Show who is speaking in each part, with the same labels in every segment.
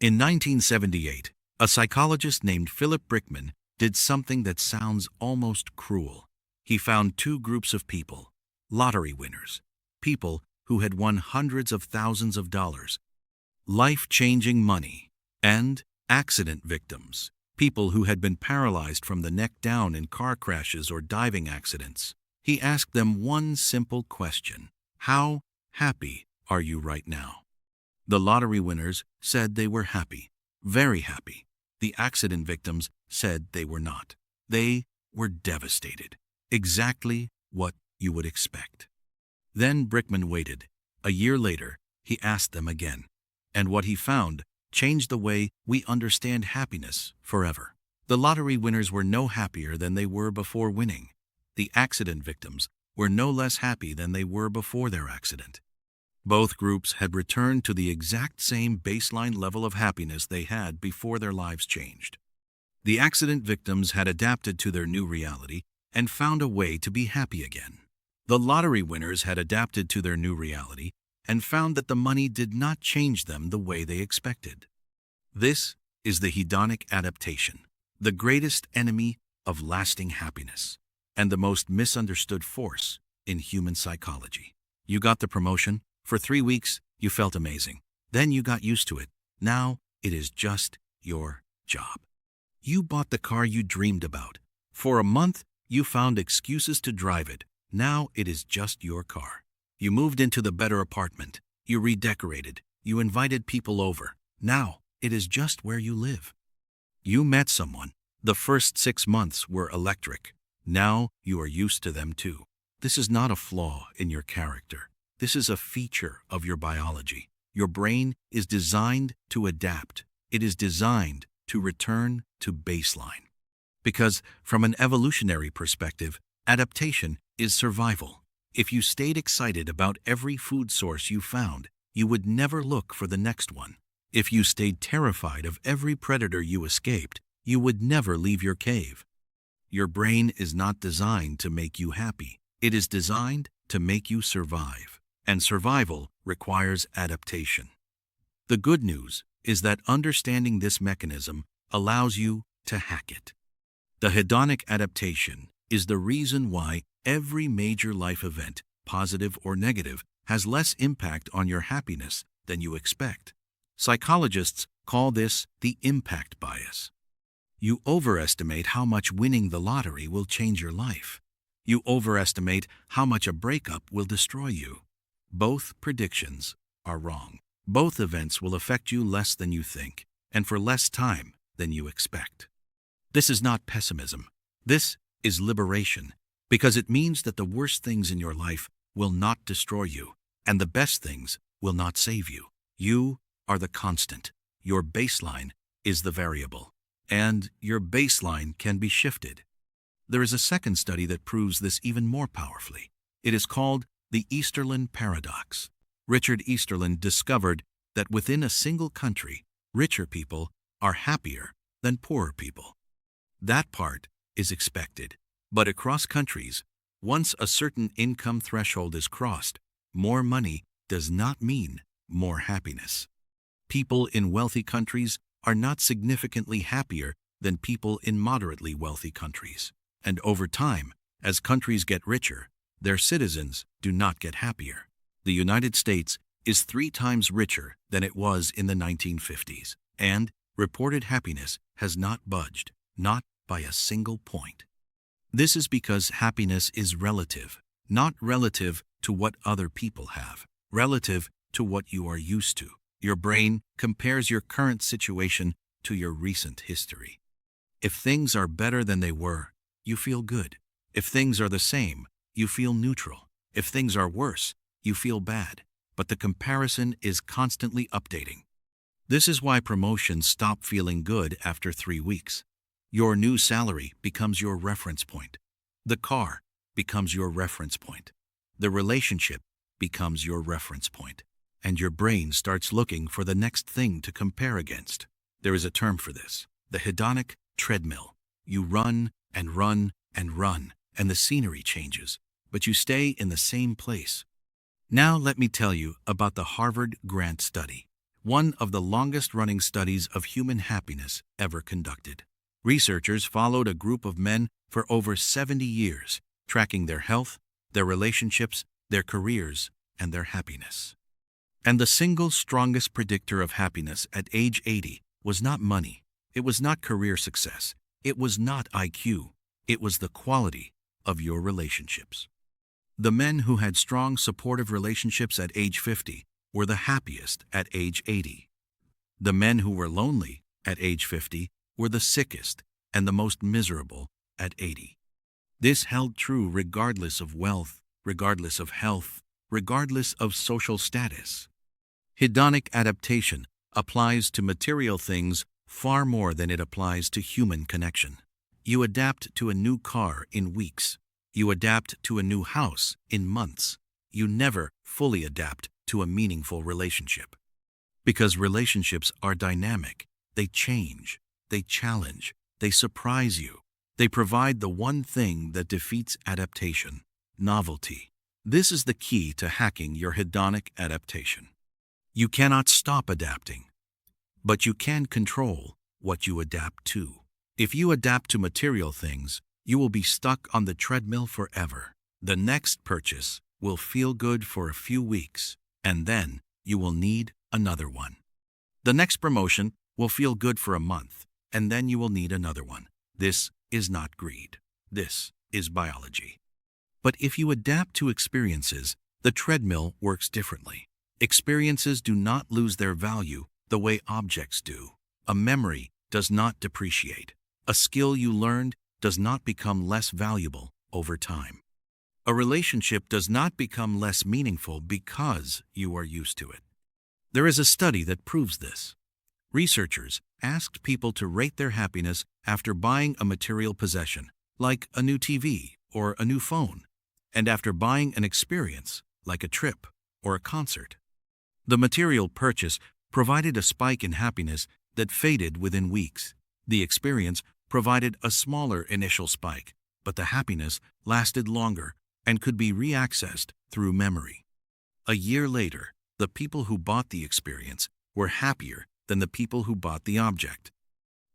Speaker 1: In 1978, a psychologist named Philip Brickman did something that sounds almost cruel. He found two groups of people: lottery winners, people who had won hundreds of thousands of dollars, life-changing money, and accident victims, people who had been paralyzed from the neck down in car crashes or diving accidents. He asked them one simple question: how happy are you right now? The lottery winners said they were happy, very happy. The accident victims said they were not. They were devastated. Exactly what you would expect. Then Brickman waited. A year later, he asked them again. And what he found changed the way we understand happiness forever. The lottery winners were no happier than they were before winning. The accident victims were no less happy than they were before their accident. Both groups had returned to the exact same baseline level of happiness they had before their lives changed. The accident victims had adapted to their new reality and found a way to be happy again. The lottery winners had adapted to their new reality and found that the money did not change them the way they expected. This is the hedonic adaptation, the greatest enemy of lasting happiness, and the most misunderstood force in human psychology. You got the promotion. For 3 weeks, you felt amazing. Then you got used to it. Now, it is just your job. You bought the car you dreamed about. For a month, you found excuses to drive it. Now, it is just your car. You moved into the better apartment. You redecorated. You invited people over. Now, it is just where you live. You met someone. The first 6 months were electric. Now, you are used to them too. This is not a flaw in your character. This is a feature of your biology. Your brain is designed to adapt. It is designed to return to baseline. Because from an evolutionary perspective, adaptation is survival. If you stayed excited about every food source you found, you would never look for the next one. If you stayed terrified of every predator you escaped, you would never leave your cave. Your brain is not designed to make you happy. It is designed to make you survive. And survival requires adaptation. The good news is that understanding this mechanism allows you to hack it. The hedonic adaptation is the reason why every major life event, positive or negative, has less impact on your happiness than you expect. Psychologists call this the impact bias. You overestimate how much winning the lottery will change your life. You overestimate how much a breakup will destroy you. Both predictions are wrong. Both events will affect you less than you think, and for less time than you expect. This is not pessimism. This is liberation, because it means that the worst things in your life will not destroy you, and the best things will not save you. You are the constant. Your baseline is the variable, and your baseline can be shifted. There is a second study that proves this even more powerfully. It is called the Easterlin Paradox. Richard Easterlin discovered that within a single country, richer people are happier than poorer people. That part is expected. But across countries, once a certain income threshold is crossed, more money does not mean more happiness. People in wealthy countries are not significantly happier than people in moderately wealthy countries. And over time, as countries get richer, their citizens do not get happier. The United States is 3 times richer than it was in the 1950s, and reported happiness has not budged, not by a single point. This is because happiness is relative, not relative to what other people have, relative to what you are used to. Your brain compares your current situation to your recent history. If things are better than they were, you feel good. If things are the same, you feel neutral. If things are worse, you feel bad. But the comparison is constantly updating. This is why promotions stop feeling good after 3 weeks. Your new salary becomes your reference point. The car becomes your reference point. The relationship becomes your reference point. And your brain starts looking for the next thing to compare against. There is a term for this: the hedonic treadmill. You run and run and run, and the scenery changes, but you stay in the same place. Now let me tell you about the Harvard Grant study. one of the longest-running studies of human happiness ever conducted. Researchers followed a group of men for over 70 years, tracking their health, their relationships, their careers, and their happiness. And the single strongest predictor of happiness at age 80 was not money, it was not career success, it was not IQ, it was the quality of your relationships. The men who had strong, supportive relationships at age 50 were the happiest at age 80. The men who were lonely at age 50 were the sickest and the most miserable at 80. This held true regardless of wealth, regardless of health, regardless of social status. Hedonic adaptation applies to material things far more than it applies to human connection. You adapt to a new car in weeks. You adapt to a new house in months. You never fully adapt to a meaningful relationship. Because relationships are dynamic, they change, they challenge, they surprise you. They provide the one thing that defeats adaptation: novelty. This is the key to hacking your hedonic adaptation. You cannot stop adapting, but you can control what you adapt to. If you adapt to material things, you will be stuck on the treadmill forever. The next purchase will feel good for a few weeks, and then you will need another one. The next promotion will feel good for a month, and then you will need another one. This is not greed. This is biology. But if you adapt to experiences, the treadmill works differently. Experiences do not lose their value the way objects do. A memory does not depreciate. A skill you learned does not become less valuable over time. A relationship does not become less meaningful because you are used to it. There is a study that proves this. Researchers asked people to rate their happiness after buying a material possession, like a new TV or a new phone, and after buying an experience, like a trip or a concert. The material purchase provided a spike in happiness that faded within weeks. The experience provided a smaller initial spike, but the happiness lasted longer and could be reaccessed through memory. A year later, the people who bought the experience were happier than the people who bought the object.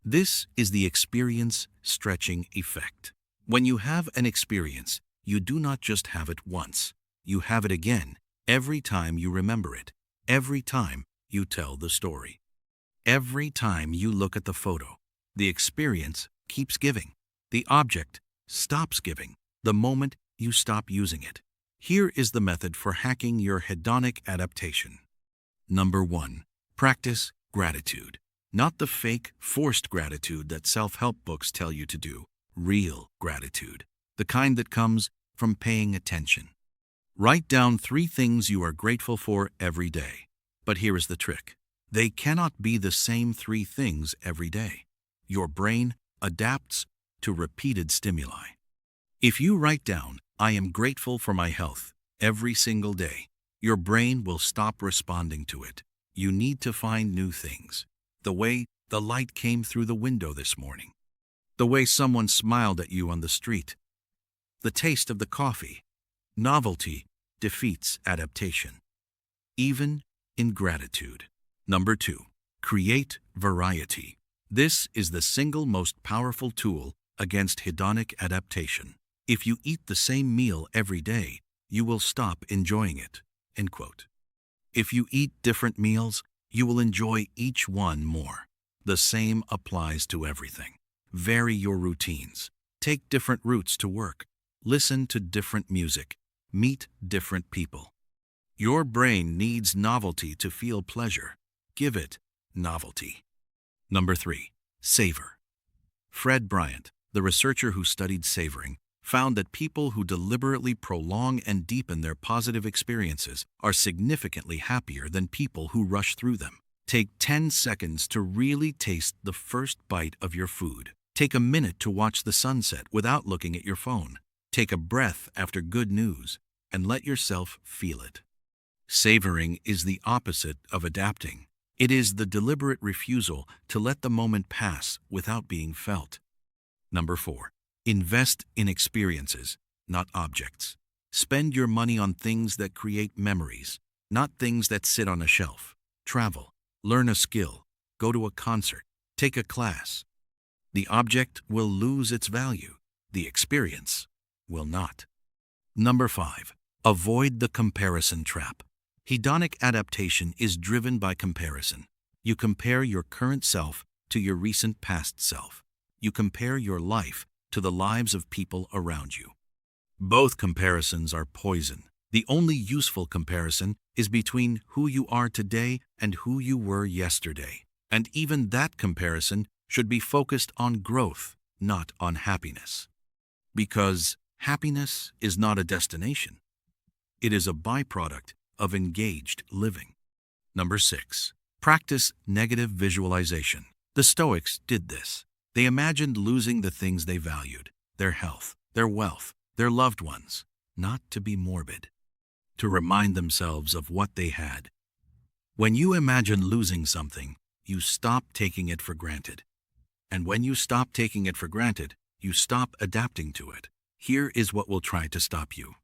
Speaker 1: This is the experience stretching effect. When you have an experience, you do not just have it once. You have it again every time you remember it, every time you tell the story. Every time you look at the photo, the experience keeps giving. The object stops giving the moment you stop using it. Here is the method for hacking your hedonic adaptation. Number 1. Practice gratitude. Not the fake, forced gratitude that self-help books tell you to do. Real gratitude. The kind that comes from paying attention. Write down 3 things you are grateful for every day. But here is the trick. They cannot be the same 3 things every day. Your brain adapts to repeated stimuli. If you write down, "I am grateful for my health," every single day, your brain will stop responding to it. You need to find new things. The way the light came through the window this morning. The way someone smiled at you on the street. The taste of the coffee. Novelty defeats adaptation, even in gratitude. Number 2. Create variety. This is the single most powerful tool against hedonic adaptation. If you eat the same meal every day, you will stop enjoying it. End quote. If you eat different meals, you will enjoy each one more. The same applies to everything. Vary your routines. Take different routes to work. Listen to different music. Meet different people. Your brain needs novelty to feel pleasure. Give it novelty. Number 3. Savor. Fred Bryant, the researcher who studied savoring, found that people who deliberately prolong and deepen their positive experiences are significantly happier than people who rush through them. Take 10 seconds to really taste the first bite of your food. Take a minute to watch the sunset without looking at your phone. Take a breath after good news and let yourself feel it. Savoring is the opposite of adapting. It is the deliberate refusal to let the moment pass without being felt. Number 4. Invest in experiences, not objects. Spend your money on things that create memories, not things that sit on a shelf. Travel, Learn a skill, go to a concert, take a class. The object will lose its value. The experience will not. Number 5. Avoid the comparison trap. Hedonic adaptation is driven by comparison. You compare your current self to your recent past self. You compare your life to the lives of people around you. Both comparisons are poison. The only useful comparison is between who you are today and who you were yesterday. And even that comparison should be focused on growth, not on happiness. Because happiness is not a destination. It is a byproduct of engaged living. Number 6. Practice negative visualization. The Stoics did this. They imagined losing the things they valued, their health, their wealth, their loved ones, not to be morbid, to remind themselves of what they had. When you imagine losing something, you stop taking it for granted. And when you stop taking it for granted, you stop adapting to it. Here is what will try to stop you.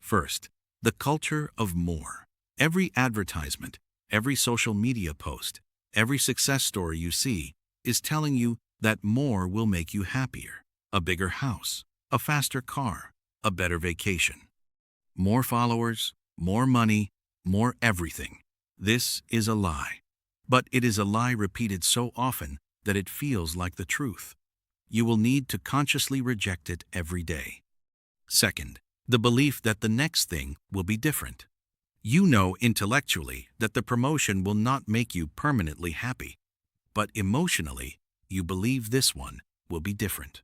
Speaker 1: First, the culture of more. Every advertisement, every social media post, every success story you see is telling you that more will make you happier. A bigger house, a faster car, a better vacation. More followers, more money, more everything. This is a lie. But it is a lie repeated so often that it feels like the truth. You will need to consciously reject it every day. Second, the belief that the next thing will be different. You know intellectually that the promotion will not make you permanently happy, but emotionally, you believe this one will be different.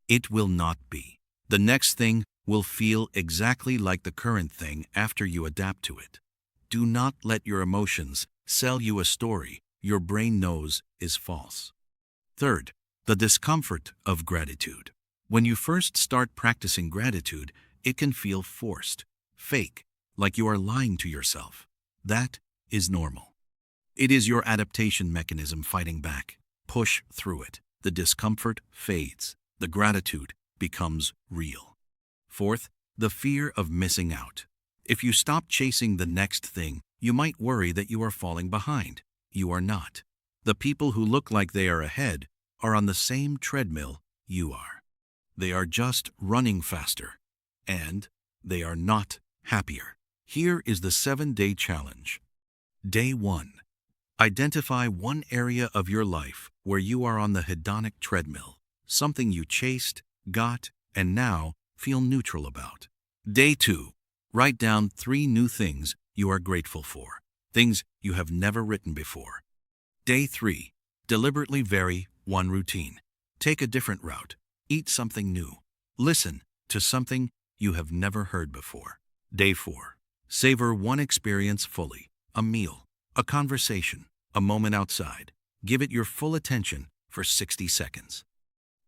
Speaker 1: It will not be. The next thing will feel exactly like the current thing after you adapt to it. Do not let your emotions sell you a story your brain knows is false. Third, the discomfort of gratitude. When you first start practicing gratitude, it can feel forced, fake, like you are lying to yourself. That is normal. It is your adaptation mechanism fighting back. Push through it. The discomfort fades. The gratitude becomes real. Fourth, the fear of missing out. If you stop chasing the next thing, you might worry that you are falling behind. You are not. The people who look like they are ahead are on the same treadmill you are. They are just running faster, and they are not happier. Here is the 7-day challenge. Day 1. Identify one area of your life where you are on the hedonic treadmill, something you chased, got, and now feel neutral about. Day 2. Write down 3 new things you are grateful for, things you have never written before. Day 3. Deliberately vary one routine. Take a different route. Eat something new. Listen to something you have never heard before. Day 4. Savor one experience fully. A meal, a conversation, a moment outside. Give it your full attention for 60 seconds.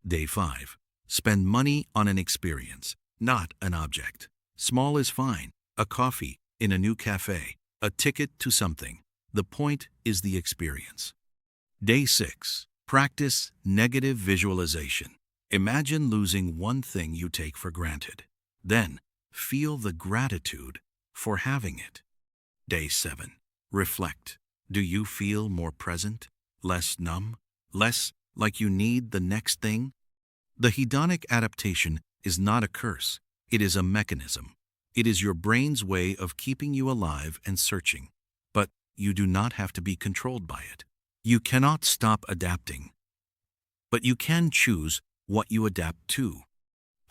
Speaker 1: Day 5. Spend money on an experience, not an object. Small is fine. A coffee in a new cafe, a ticket to something. The point is the experience. Day 6. Practice negative visualization. Imagine losing one thing you take for granted. Then, feel the gratitude for having it. Day 7. Reflect. Do you feel more present, less numb, less like you need the next thing? The hedonic adaptation is not a curse. It is a mechanism. It is your brain's way of keeping you alive and searching. But you do not have to be controlled by it. You cannot stop adapting. But you can choose what you adapt to.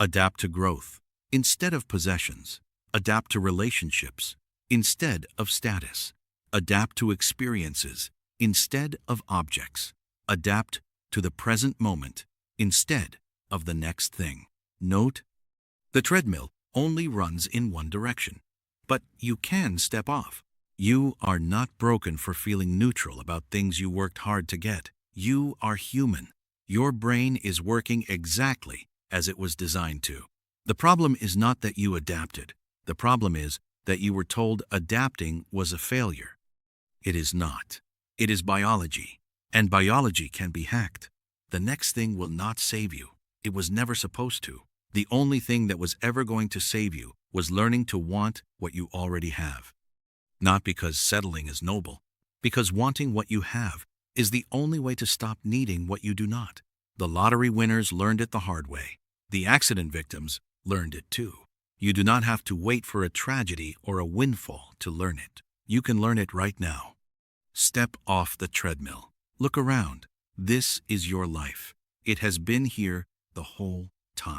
Speaker 1: Adapt to growth instead of possessions. Adapt to relationships instead of status. Adapt to experiences instead of objects. Adapt to the present moment instead of the next thing. Note, the treadmill only runs in one direction, but you can step off. You are not broken for feeling neutral about things you worked hard to get. You are human. Your brain is working exactly as it was designed to. The problem is not that you adapted. The problem is that you were told adapting was a failure. It is not. It is biology, and biology can be hacked. The next thing will not save you. It was never supposed to. The only thing that was ever going to save you was learning to want what you already have. Not because settling is noble, Because wanting what you have is the only way to stop needing what you do not. The lottery winners learned it the hard way. The accident victims learned it too. You do not have to wait for a tragedy or a windfall to learn it. You can learn it right now. Step off the treadmill. Look around. This is your life. It has been here the whole time.